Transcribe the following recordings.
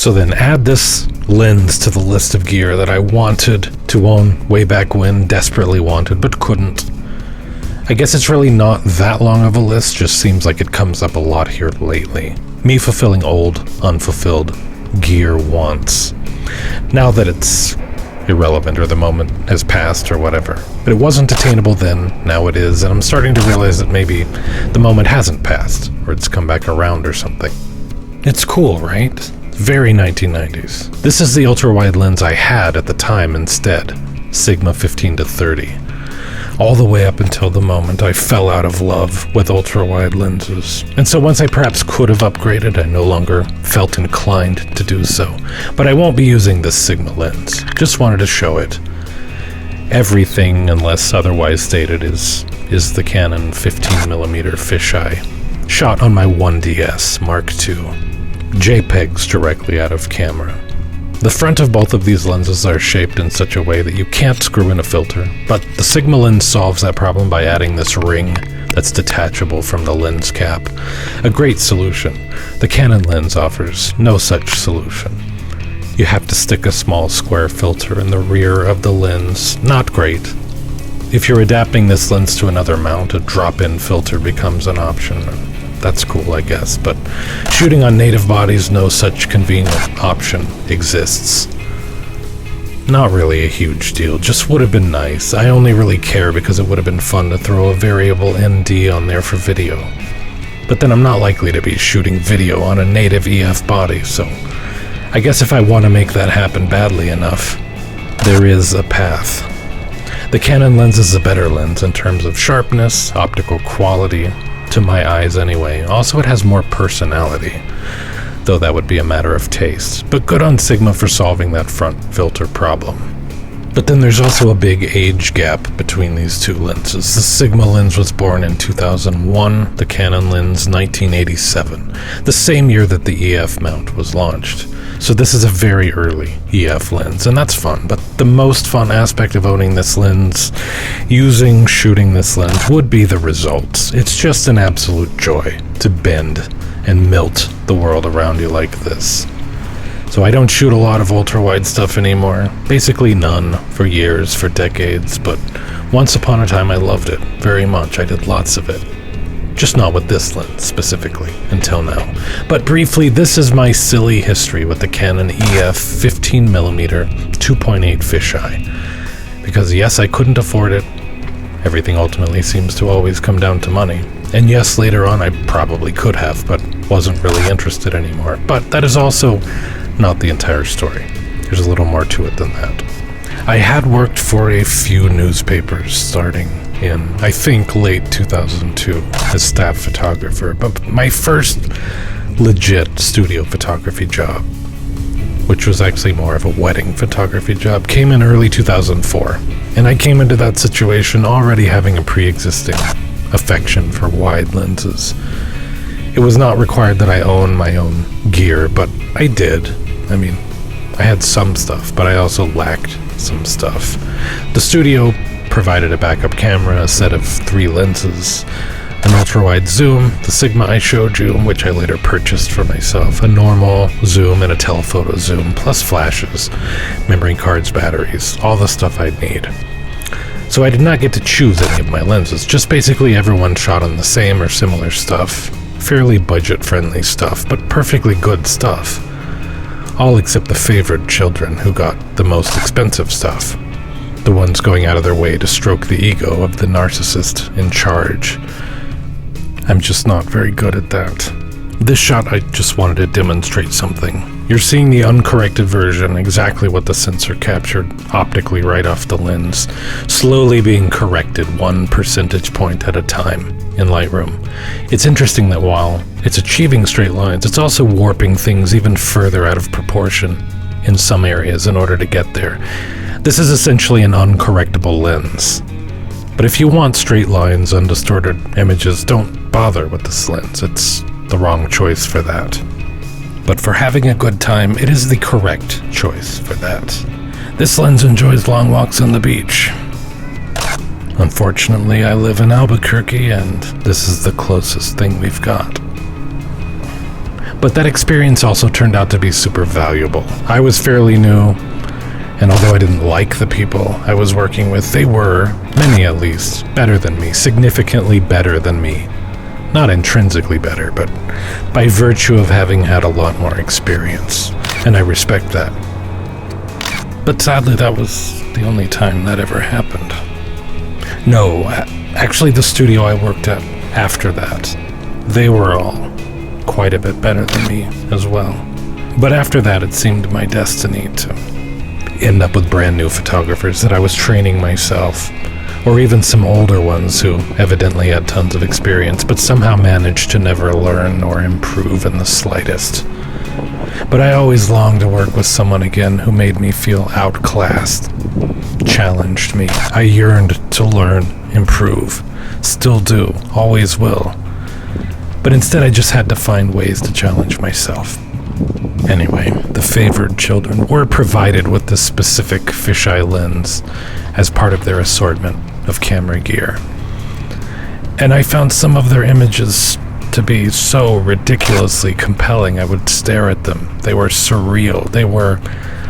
So then add this lens to the list of gear that I wanted to own way back when, desperately wanted, but couldn't. I guess it's really not that long of a list, just seems like it comes up a lot here lately. Me fulfilling old, unfulfilled gear wants. Now that it's irrelevant or the moment has passed or whatever. But it wasn't attainable then, now it is, and I'm starting to realize that maybe the moment hasn't passed, or it's come back around or something. It's cool, right? Very 1990s. This is the ultra-wide lens I had at the time instead, Sigma 15-30. All the way up until the moment I fell out of love with ultra-wide lenses. And so once I perhaps could have upgraded, I no longer felt inclined to do so. But I won't be using this Sigma lens. Just wanted to show it. Everything, unless otherwise stated, is the Canon 15mm fisheye, shot on my 1DS Mark II. JPEGs directly out of camera. The front of both of these lenses are shaped in such a way that you can't screw in a filter, but the Sigma lens solves that problem by adding this ring that's detachable from the lens cap. A great solution. The Canon lens offers no such solution. You have to stick a small square filter in the rear of the lens. Not great. If you're adapting this lens to another mount, a drop-in filter becomes an option. That's cool, I guess, but shooting on native bodies, no such convenient option exists. Not really a huge deal, just would have been nice. I only really care because it would have been fun to throw a variable ND on there for video. But then I'm not likely to be shooting video on a native EF body, so I guess if I want to make that happen badly enough, there is a path. The Canon lens is a better lens in terms of sharpness, optical quality, to my eyes anyway. Also, it has more personality, though that would be a matter of taste. But good on Sigma for solving that front filter problem. But then there's also a big age gap between these two lenses. The Sigma lens was born in 2001, the Canon lens 1987, the same year that the EF mount was launched. So this is a very early EF lens, and that's fun. But the most fun aspect of owning this lens, shooting this lens, would be the results. It's just an absolute joy to bend and melt the world around you like this. So I don't shoot a lot of ultra-wide stuff anymore. Basically none, for years, for decades, but once upon a time I loved it very much. I did lots of it. Just not with this lens, specifically, until now. But briefly, this is my silly history with the Canon EF 15mm 2.8 Fisheye. Because yes, I couldn't afford it. Everything ultimately seems to always come down to money. And yes, later on I probably could have, but wasn't really interested anymore. But that is also not the entire story. There's a little more to it than that. I had worked for a few newspapers starting in, I think, late 2002 as staff photographer, but my first legit studio photography job, which was actually more of a wedding photography job, came in early 2004. And I came into that situation already having a pre-existing affection for wide lenses. It was not required that I own my own gear, but I did. I mean, I had some stuff, but I also lacked some stuff. The studio provided a backup camera, a set of 3 lenses, an ultra-wide zoom, the Sigma I showed you, which I later purchased for myself, a normal zoom and a telephoto zoom, plus flashes, memory cards, batteries, all the stuff I'd need. So I did not get to choose any of my lenses, just basically everyone shot on the same or similar stuff. Fairly budget-friendly stuff, but perfectly good stuff. All except the favored children who got the most expensive stuff. The ones going out of their way to stroke the ego of the narcissist in charge. I'm just not very good at that. This shot, I just wanted to demonstrate something. You're seeing the uncorrected version, exactly what the sensor captured optically right off the lens, slowly being corrected 1 percentage point at a time in Lightroom. It's interesting that while it's achieving straight lines, it's also warping things even further out of proportion in some areas in order to get there. This is essentially an uncorrectable lens. But if you want straight lines, undistorted images, don't bother with this lens. It's the wrong choice for that. But for having a good time, it is the correct choice for that. This lens enjoys long walks on the beach. Unfortunately, I live in Albuquerque, and this is the closest thing we've got. But that experience also turned out to be super valuable. I was fairly new, and although I didn't like the people I was working with, they were, many at least, better than me, significantly better than me. Not intrinsically better, but by virtue of having had a lot more experience, and I respect that. But sadly, that was the only time that ever happened. No, actually the studio I worked at after that, they were all quite a bit better than me as well. But after that, it seemed my destiny to end up with brand new photographers that I was training myself, or even some older ones who evidently had tons of experience, but somehow managed to never learn or improve in the slightest. But I always longed to work with someone again who made me feel outclassed, challenged me. I yearned to learn, improve, still do, always will. But instead I just had to find ways to challenge myself. Anyway, the favored children were provided with this specific fisheye lens as part of their assortment of camera gear. And I found some of their images to be so ridiculously compelling I would stare at them. They were surreal. They were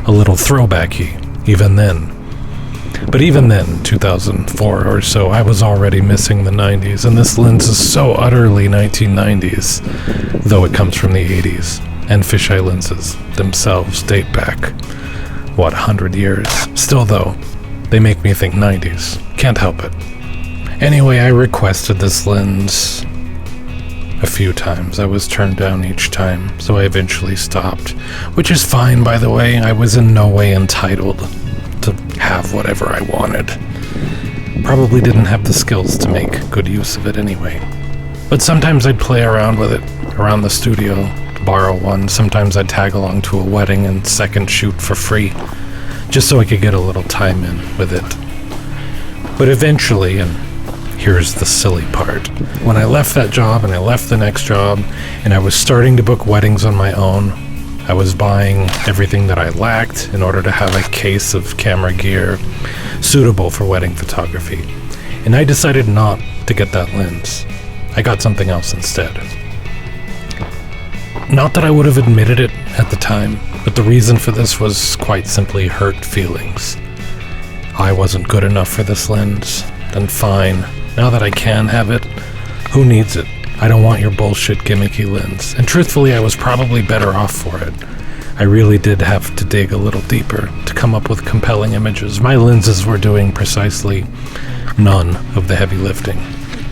a little throwbacky, even then. But even then, 2004 or so, I was already missing the 90s, and this lens is so utterly 1990s, though it comes from the 80s. And fisheye lenses themselves date back, 100 years? Still though, they make me think 90s. Can't help it. Anyway, I requested this lens a few times. I was turned down each time, so I eventually stopped. Which is fine, by the way. I was in no way entitled to have whatever I wanted. Probably didn't have the skills to make good use of it anyway. But sometimes I'd play around with it around the studio, borrow one. Sometimes I'd tag along to a wedding and second shoot for free, just so I could get a little time in with it. But eventually, and here's the silly part, when I left that job and I left the next job and I was starting to book weddings on my own, I was buying everything that I lacked in order to have a case of camera gear suitable for wedding photography. And I decided not to get that lens. I got something else instead. Not that I would have admitted it at the time, but the reason for this was quite simply hurt feelings. I wasn't good enough for this lens, then fine. Now that I can have it, who needs it? I don't want your bullshit gimmicky lens. And truthfully, I was probably better off for it. I really did have to dig a little deeper to come up with compelling images. My lenses were doing precisely none of the heavy lifting.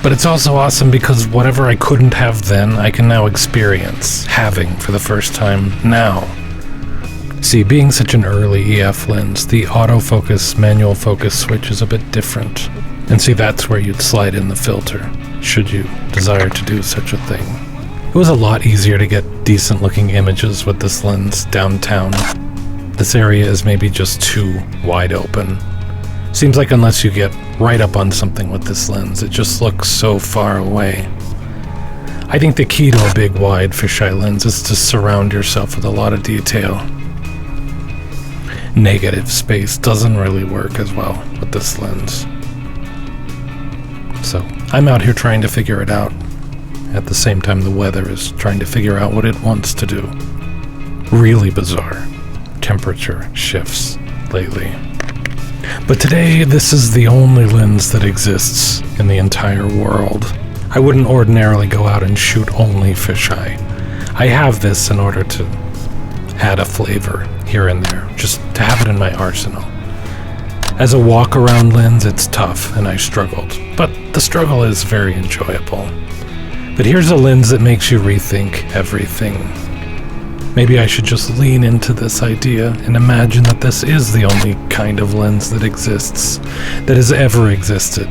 But it's also awesome because whatever I couldn't have then, I can now experience having for the first time now. See, being such an early EF lens, the autofocus manual focus switch is a bit different. And see, that's where you'd slide in the filter, should you desire to do such a thing. It was a lot easier to get decent looking images with this lens downtown. This area is maybe just too wide open. Seems like unless you get right up on something with this lens, it just looks so far away. I think the key to a big wide fisheye lens is to surround yourself with a lot of detail. Negative space doesn't really work as well with this lens. So I'm out here trying to figure it out. At the same time, the weather is trying to figure out what it wants to do. Really bizarre temperature shifts lately. But today, this is the only lens that exists in the entire world. I wouldn't ordinarily go out and shoot only fisheye. I have this in order to add a flavor here and there, just to have it in my arsenal. As a walk-around lens, it's tough, and I struggled. But the struggle is very enjoyable. But here's a lens that makes you rethink everything. Maybe I should just lean into this idea and imagine that this is the only kind of lens that exists, that has ever existed.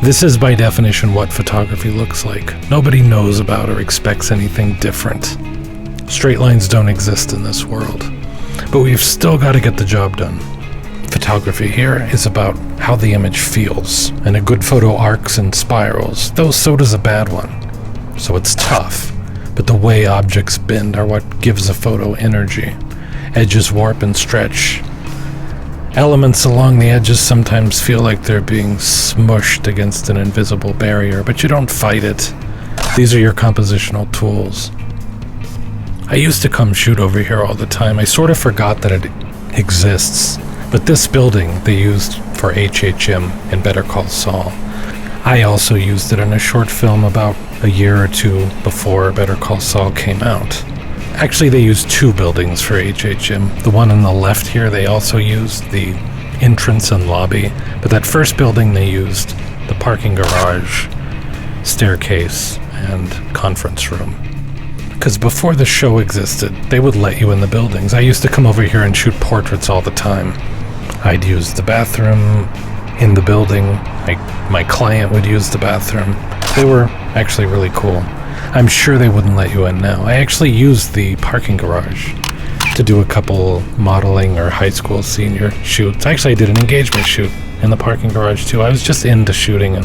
This is by definition what photography looks like. Nobody knows about or expects anything different. Straight lines don't exist in this world, but we've still got to get the job done. Photography here is about how the image feels, and a good photo arcs and spirals, though so does a bad one. So it's tough. But the way objects bend are what gives a photo energy. Edges warp and stretch. Elements along the edges sometimes feel like they're being smushed against an invisible barrier, but you don't fight it. These are your compositional tools. I used to come shoot over here all the time. I sort of forgot that it exists. But this building they used for HHM in Better Call Saul. I also used it in a short film about a year or two before Better Call Saul came out. Actually, they used two buildings for HHM. The one on the left here, they also used the entrance and lobby. But that first building, they used the parking garage, staircase, and conference room. Because before the show existed, they would let you in the buildings. I used to come over here and shoot portraits all the time. I'd use the bathroom in the building. My client would use the bathroom. They were actually really cool. I'm sure they wouldn't let you in now. I actually used the parking garage to do a couple modeling or high school senior shoots. Actually, I did an engagement shoot in the parking garage too. I was just into shooting in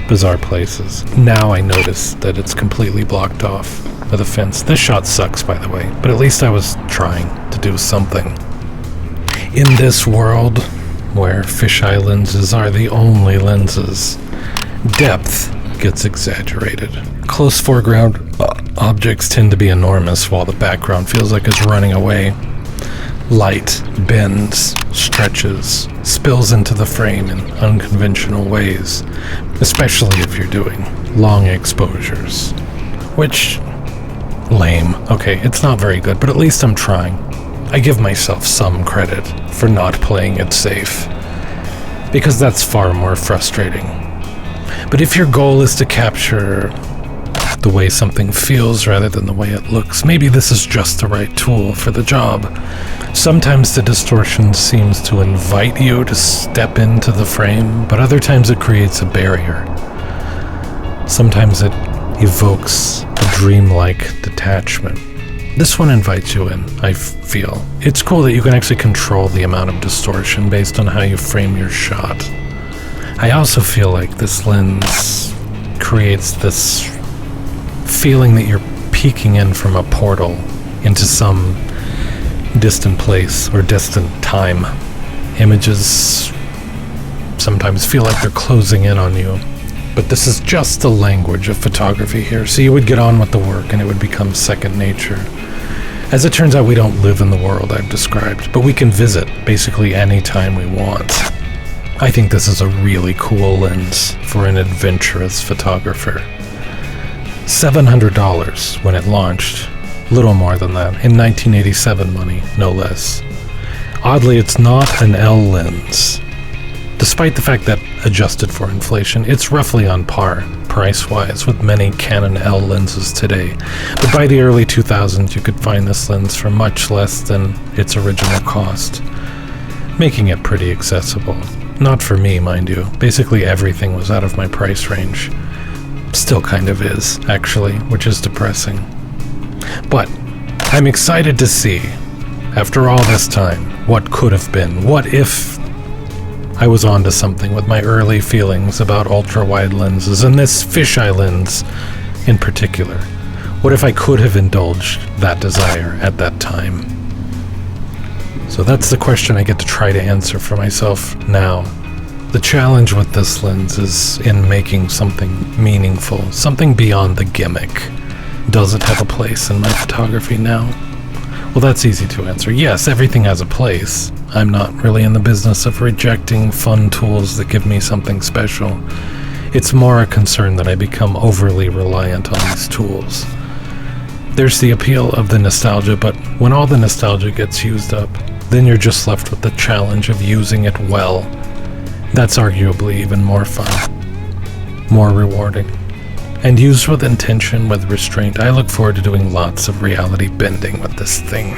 bizarre places. Now I notice that it's completely blocked off with a fence. This shot sucks, by the way, but at least I was trying to do something. In this world where fisheye lenses are the only lenses, depth gets exaggerated. Close foreground objects tend to be enormous while the background feels like it's running away. Light bends, stretches, spills into the frame in unconventional ways, especially if you're doing long exposures. Which, lame. Okay, it's not very good, but at least I'm trying. I give myself some credit for not playing it safe, because that's far more frustrating. But if your goal is to capture the way something feels rather than the way it looks, maybe this is just the right tool for the job. Sometimes the distortion seems to invite you to step into the frame, but other times it creates a barrier. Sometimes it evokes a dreamlike detachment. This one invites you in, I feel. It's cool that you can actually control the amount of distortion based on how you frame your shot. I also feel like this lens creates this feeling that you're peeking in from a portal into some distant place or distant time. Images sometimes feel like they're closing in on you. But this is just the language of photography here, so you would get on with the work and it would become second nature. As it turns out, we don't live in the world I've described, but we can visit basically any time we want. I think this is a really cool lens for an adventurous photographer. $700 when it launched, little more than that, in 1987 money, no less. Oddly, it's not an L lens. Despite the fact that, adjusted for inflation, it's roughly on par, price-wise, with many Canon L lenses today. But by the early 2000s, you could find this lens for much less than its original cost, making it pretty accessible. Not for me, mind you. Basically everything was out of my price range. Still kind of is, actually, which is depressing. But I'm excited to see, after all this time, what could have been. What if I was onto something with my early feelings about ultra-wide lenses, and this fisheye lens in particular? What if I could have indulged that desire at that time? So that's the question I get to try to answer for myself now. The challenge with this lens is in making something meaningful, something beyond the gimmick. Does it have a place in my photography now? Well, that's easy to answer. Yes, everything has a place. I'm not really in the business of rejecting fun tools that give me something special. It's more a concern that I become overly reliant on these tools. There's the appeal of the nostalgia, but when all the nostalgia gets used up, then you're just left with the challenge of using it well. That's arguably even more fun, more rewarding. And used with intention, with restraint, I look forward to doing lots of reality bending with this thing.